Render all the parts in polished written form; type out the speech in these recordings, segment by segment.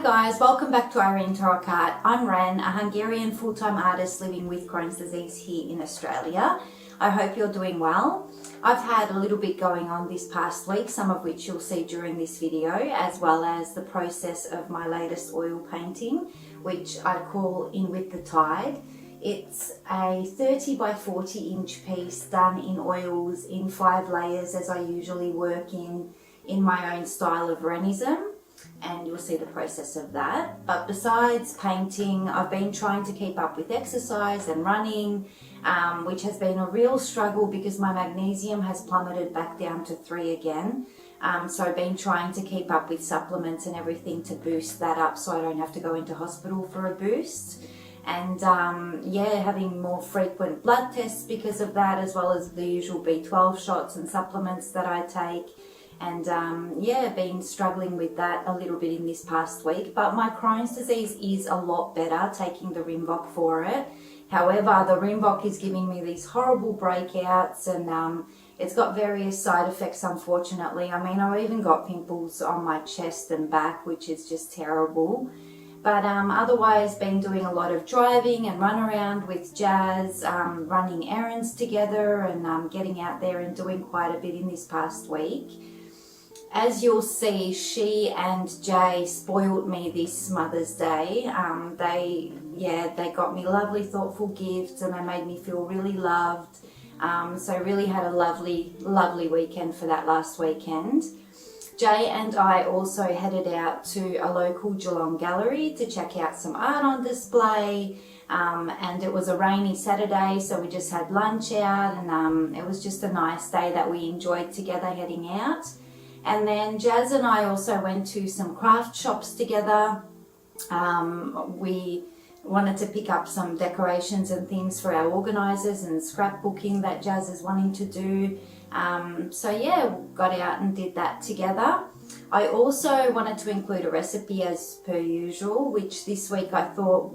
guys, welcome back to Irene Torok Art. I'm Ren, a Hungarian full-time artist living with Crohn's disease here in Australia. I hope you're doing well. I've had a little bit going on this past week, some of which you'll see during this video, as well as the process of my latest oil painting, which I call In With the Tide. It's a 30 by 40 inch piece done in oils in 5 layers as I usually work in my own style of renism. And you'll see the process of that. But besides painting, I've been trying to keep up with exercise and running, which has been a real struggle because my magnesium has plummeted back down to 3 again. So I've been trying to keep up with supplements and everything to boost that up so I don't have to go into hospital for a boost. And having more frequent blood tests because of that, as well as the usual B12 shots and supplements that I take. And been struggling with that a little bit in this past week. But my Crohn's disease is a lot better, taking the Rinvoq for it. However, the Rinvoq is giving me these horrible breakouts, and it's got various side effects, unfortunately. I mean, I've even got pimples on my chest and back, which is just terrible. But otherwise, been doing a lot of driving and run around with Jazz, running errands together, and getting out there and doing quite a bit in this past week. As you'll see, she and Jay spoiled me this Mother's Day. They got me lovely, thoughtful gifts, and they made me feel really loved. So really had a lovely, lovely weekend for that last weekend. Jay and I also headed out to a local Geelong gallery to check out some art on display. And it was a rainy Saturday, so we just had lunch out, and it was just a nice day that we enjoyed together heading out. And then Jazz and I also went to some craft shops together. We wanted to pick up some decorations and things for our organisers and scrapbooking that Jazz is wanting to do. Got out and did that together. I also wanted to include a recipe as per usual, which this week I thought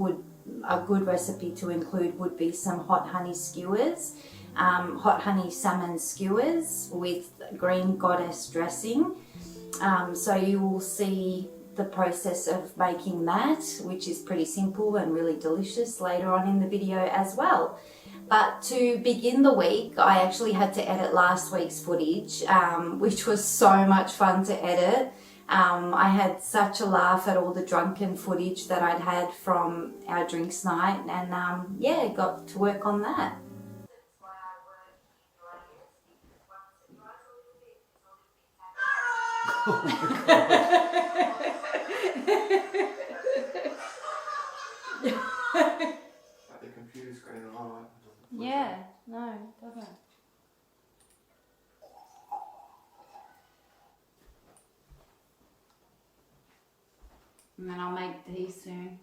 a good recipe to include would be some hot honey skewers. Hot honey salmon skewers with green goddess dressing. So you will see the process of making that, which is pretty simple and really delicious, later on in the video as well. But to begin the week, I actually had to edit last week's footage, which was so much fun to edit. I had such a laugh at all the drunken footage that I'd had from our drinks night, and got to work on that. Oh my God. Like the computer screen on. Yeah, no, it doesn't. And then I'll make these soon.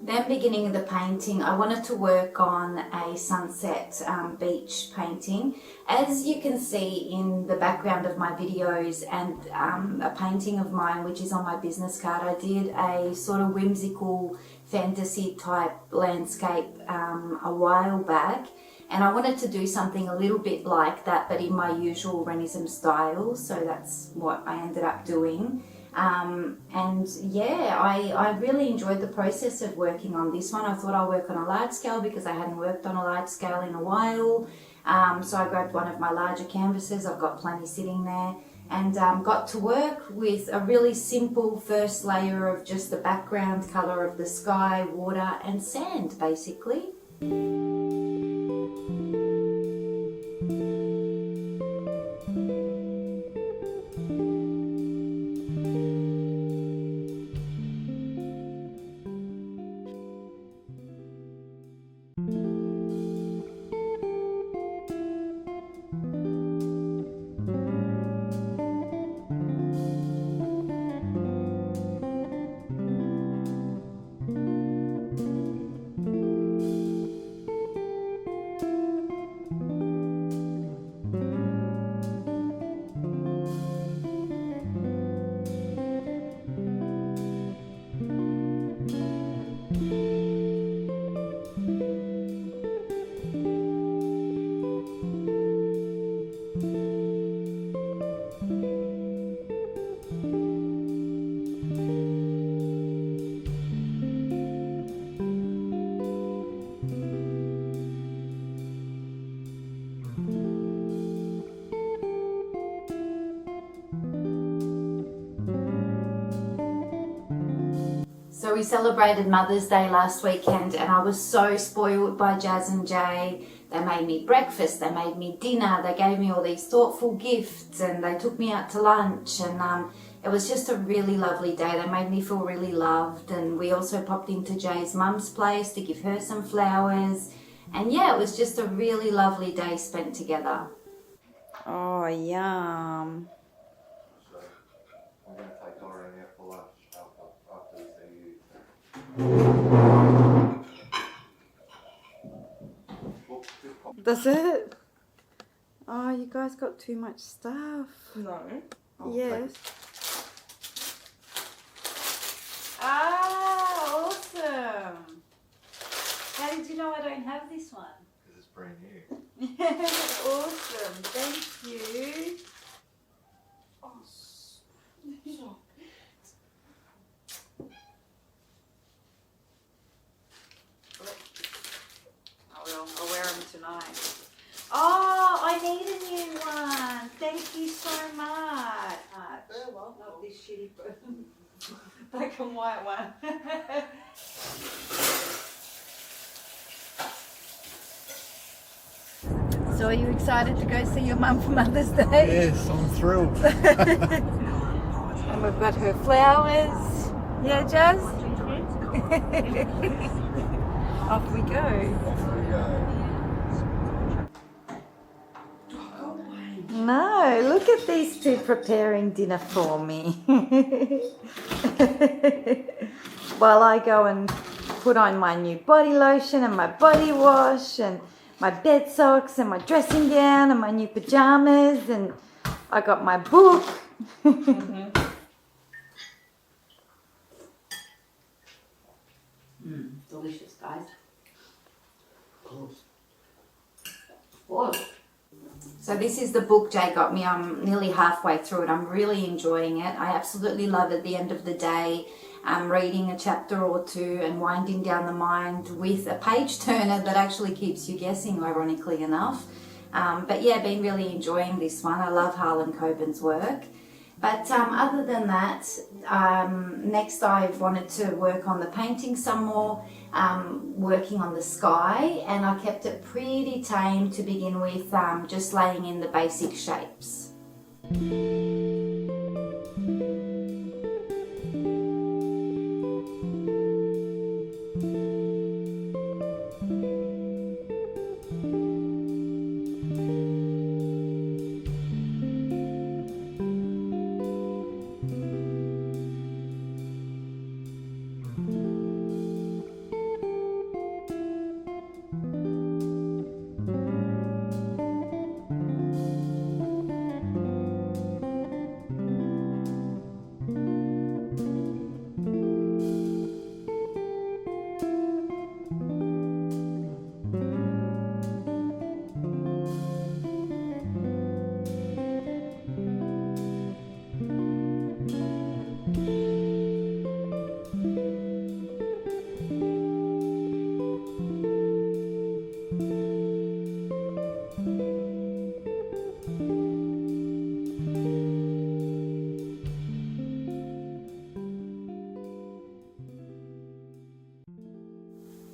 Then beginning the painting, I wanted to work on a sunset beach painting. As you can see in the background of my videos and a painting of mine which is on my business card, I did a sort of whimsical fantasy type landscape a while back, and I wanted to do something a little bit like that but in my usual renism style, so that's what I ended up doing. I really enjoyed the process of working on this one. I thought I'll work on a large scale because I hadn't worked on a large scale in a while. So I grabbed one of my larger canvases, I've got plenty sitting there, and got to work with a really simple first layer of just the background colour of the sky, water and sand basically. we celebrated Mother's Day last weekend and I was so spoiled by Jazz and Jay. They made me breakfast, they made me dinner, they gave me all these thoughtful gifts and they took me out to lunch and it was just a really lovely day. They made me feel really loved and we also popped into Jay's mum's place to give her some flowers. And yeah, it was just a really lovely day spent together. Oh, yum. So I'm going to take Irene out for lunch after we see you. Well, just pop. Does it? Oh, you guys got too much stuff. No. I'll Yes. take it. Ah, awesome. How did you know I don't have this one? Because it's brand new. Awesome. Thank you. I'll wear them tonight. Oh, I need a new one. Thank you so much. Not this shitty black and white one. So are you excited to go see your mum for Mother's Day? Yes, I'm thrilled. And we've got her flowers. Yeah, Jazz? Off we go. No, look at these two preparing dinner for me. While I go and put on my new body lotion and my body wash and my bed socks and my dressing gown and my new pajamas and I got my book. Delicious, guys. Close. So this is the book Jay got me. I'm nearly halfway through it. I'm really enjoying it. I absolutely love at the end of the day reading a chapter or two and winding down the mind with a page turner that actually keeps you guessing, ironically enough. But yeah, been really enjoying this one. I love Harlan Coben's work. But other than that, next I wanted to work on the painting some more, working on the sky, and I kept it pretty tame to begin with, just laying in the basic shapes.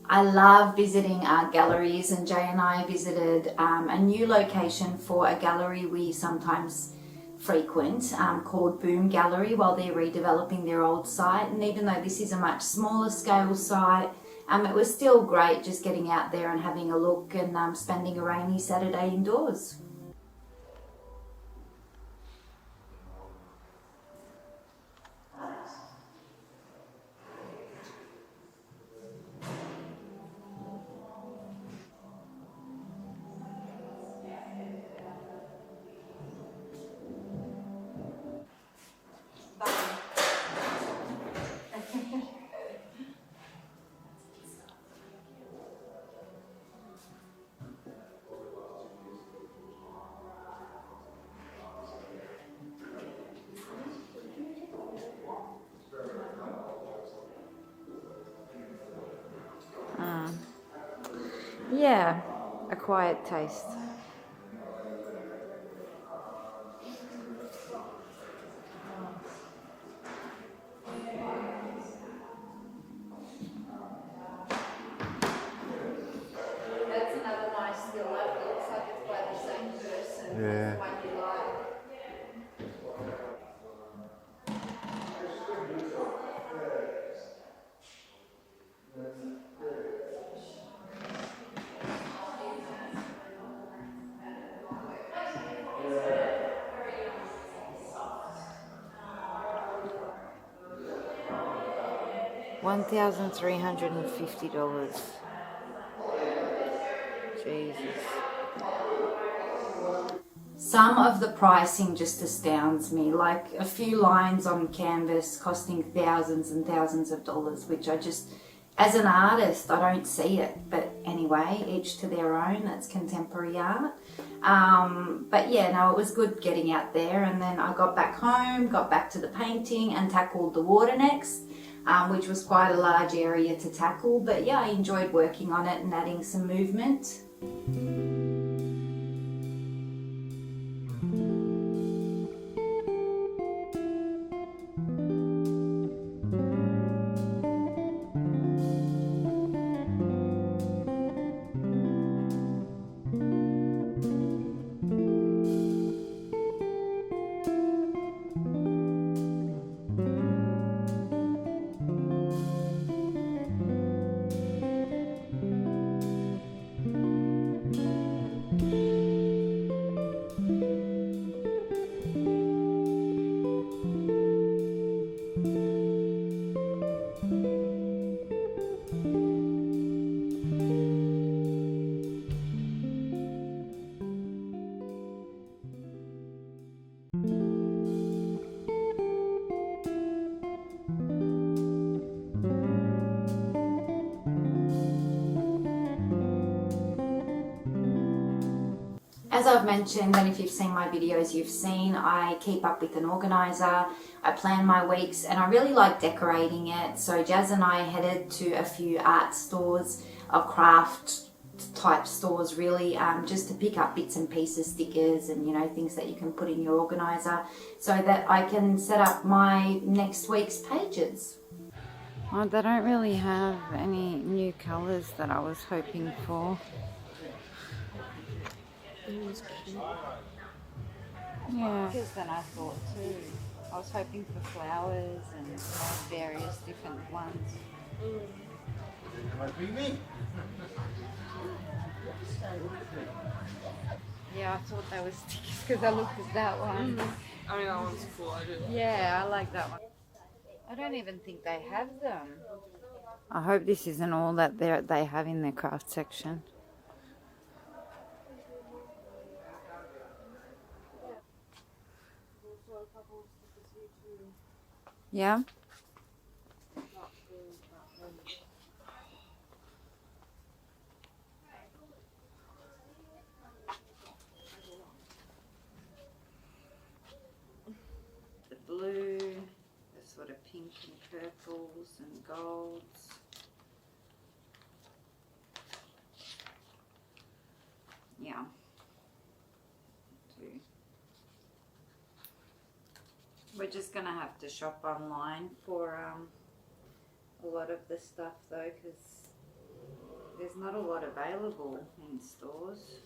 I love visiting art galleries, and Jay and I visited a new location for a gallery we sometimes frequent called Boom Gallery while they're redeveloping their old site. And even though this is a much smaller scale site, it was still great just getting out there and having a look and spending a rainy Saturday indoors. Yeah, a quiet taste. Yeah. $1,350. Jesus. Some of the pricing just astounds me, like a few lines on canvas costing thousands and thousands of dollars, which I just, as an artist, I don't see it. But anyway, each to their own, that's contemporary art. But yeah, no, it was good getting out there, and then I got back home, got back to the painting and tackled the water next, which was quite a large area to tackle. But yeah, I enjoyed working on it and adding some movement. As I've mentioned, and if you've seen my videos, you've seen I keep up with an organiser, I plan my weeks, and I really like decorating it. So Jazz and I headed to a few art stores, craft type stores really, just to pick up bits and pieces, stickers and, you know, things that you can put in your organiser so that I can set up my next week's pages. Oh, they don't really have any new colours that I was hoping for. Yeah, because then I thought too. I was hoping for flowers and various different ones. Yeah, I thought they were stickers because I looked at that one. I mean, that one's cool. I did. Yeah, I like that one. I don't even think they have them. I hope this isn't all that they have in their craft section. Yeah? The blue, the sort of pink and purples and golds. Yeah. We're just gonna have to shop online for a lot of the stuff though, because there's not a lot available in stores.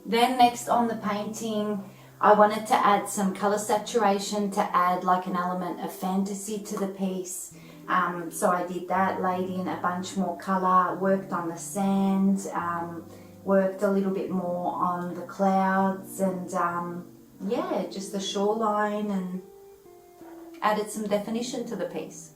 Then next on the painting, I wanted to add some color saturation to add like an element of fantasy to the piece. So I did that, laid in a bunch more color, worked on the sand, worked a little bit more on the clouds and yeah, just the shoreline, and added some definition to the piece.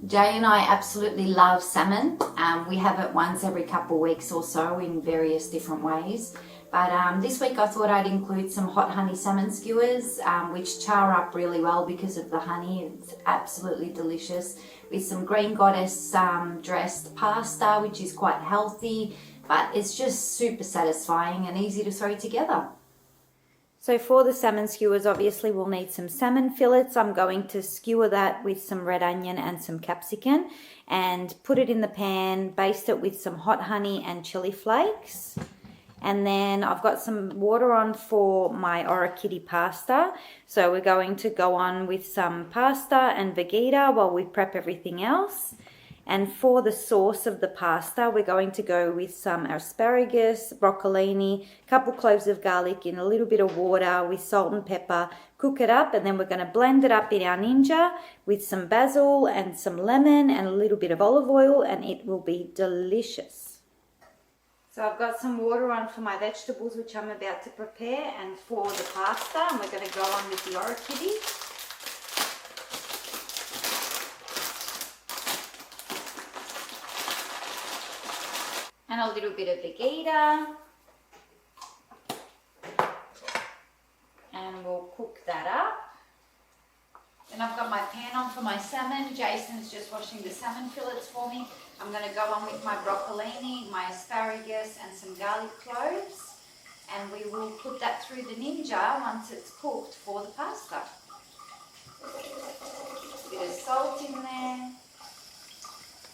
Jay and I absolutely love salmon. We have it once every couple of weeks or so in various different ways. But this week I thought I'd include some hot honey salmon skewers, which char up really well because of the honey. It's absolutely delicious. With some green goddess dressed pasta, which is quite healthy, but it's just super satisfying and easy to throw together. So for the salmon skewers, obviously we'll need some salmon fillets. I'm going to skewer that with some red onion and some capsicum and put it in the pan, baste it with some hot honey and chili flakes. And then I've got some water on for my orachiddy pasta. So we're going to go on with some pasta and vegeta while we prep everything else. And for the sauce of the pasta, we're going to go with some asparagus, broccolini, a couple cloves of garlic in a little bit of water with salt and pepper. Cook it up, and then we're going to blend it up in our Ninja with some basil and some lemon and a little bit of olive oil, and it will be delicious. So I've got some water on for my vegetables, which I'm about to prepare, and for the pasta, and we're going to go on with the orachiddy. And a little bit of vegeta, and we'll cook that up. Then I've got my pan on for my salmon. Jason's just washing the salmon fillets for me. I'm going to go on with my broccolini, my asparagus and some garlic cloves, and we will put that through the Ninja once it's cooked for the pasta. A bit of salt in there.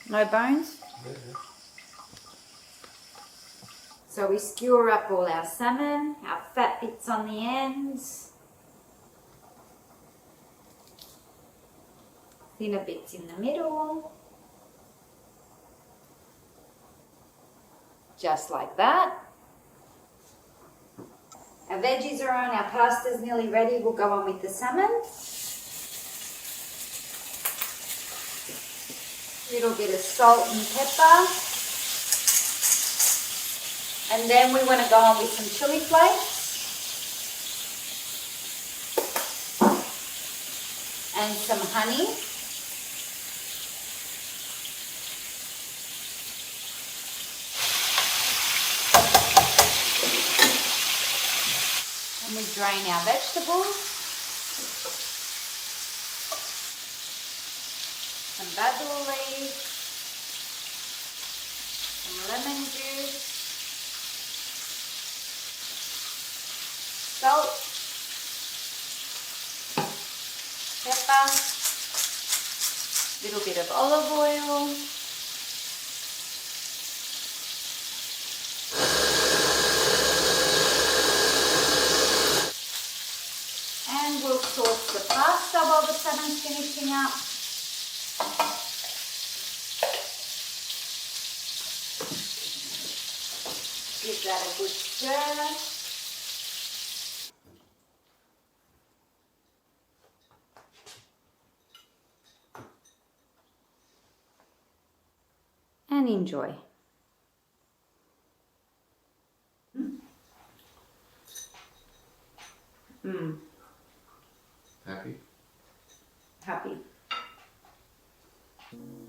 No bones? So we skewer up all our salmon, our fat bits on the ends, thinner bits in the middle, just like that. Our veggies are on, our pasta's nearly ready. We'll go on with the salmon. A little bit of salt and pepper. And then we want to go on with some chili flakes and some honey. And we drain our vegetables. Some basil leaves, some lemon juice, salt, pepper, little bit of olive oil, and we'll sauce the pasta while the salmon's finishing up. Give that a good stir. And enjoy. Happy? Happy.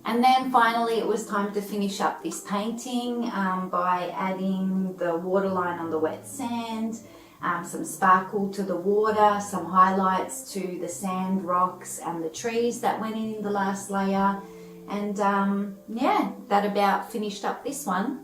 And then finally it was time to finish up this painting by adding the waterline on the wet sand, some sparkle to the water, some highlights to the sand, rocks and the trees that went in the last layer. And yeah, that about finished up this one.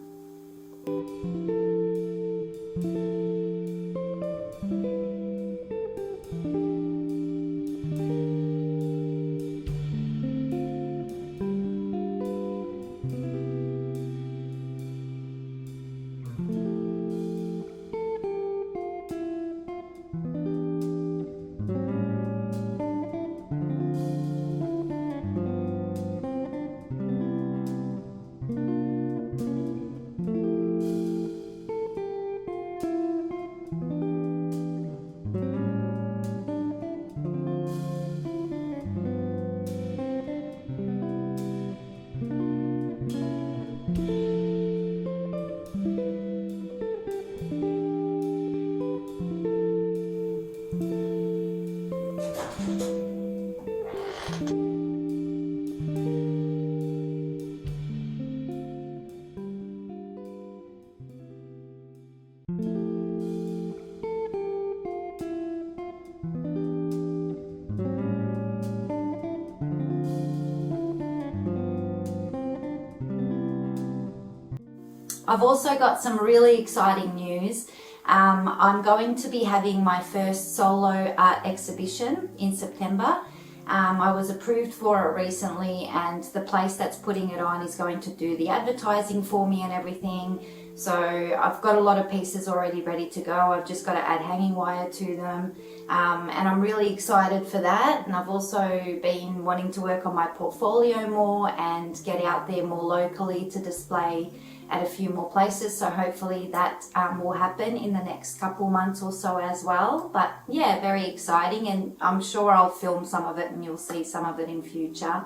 I've also got some really exciting news. I'm going to be having my first solo art exhibition in September. I was approved for it recently, and the place that's putting it on is going to do the advertising for me and everything. So I've got a lot of pieces already ready to go. I've just got to add hanging wire to them, and I'm really excited for that. And I've also been wanting to work on my portfolio more and get out there more locally to display at a few more places, so hopefully that will happen in the next couple months or so as well. But yeah, very exciting, and I'm sure I'll film some of it and you'll see some of it in future,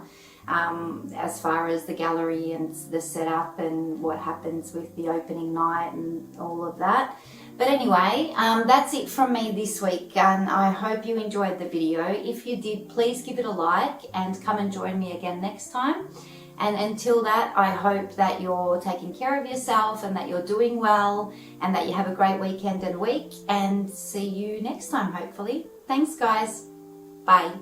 as far as the gallery and the setup and what happens with the opening night and all of that. But anyway, that's it from me this week, and I hope you enjoyed the video. If you did, please give it a like and come and join me again next time. And until that, I hope that you're taking care of yourself and that you're doing well and that you have a great weekend and week, and see you next time, hopefully. Thanks, guys. Bye.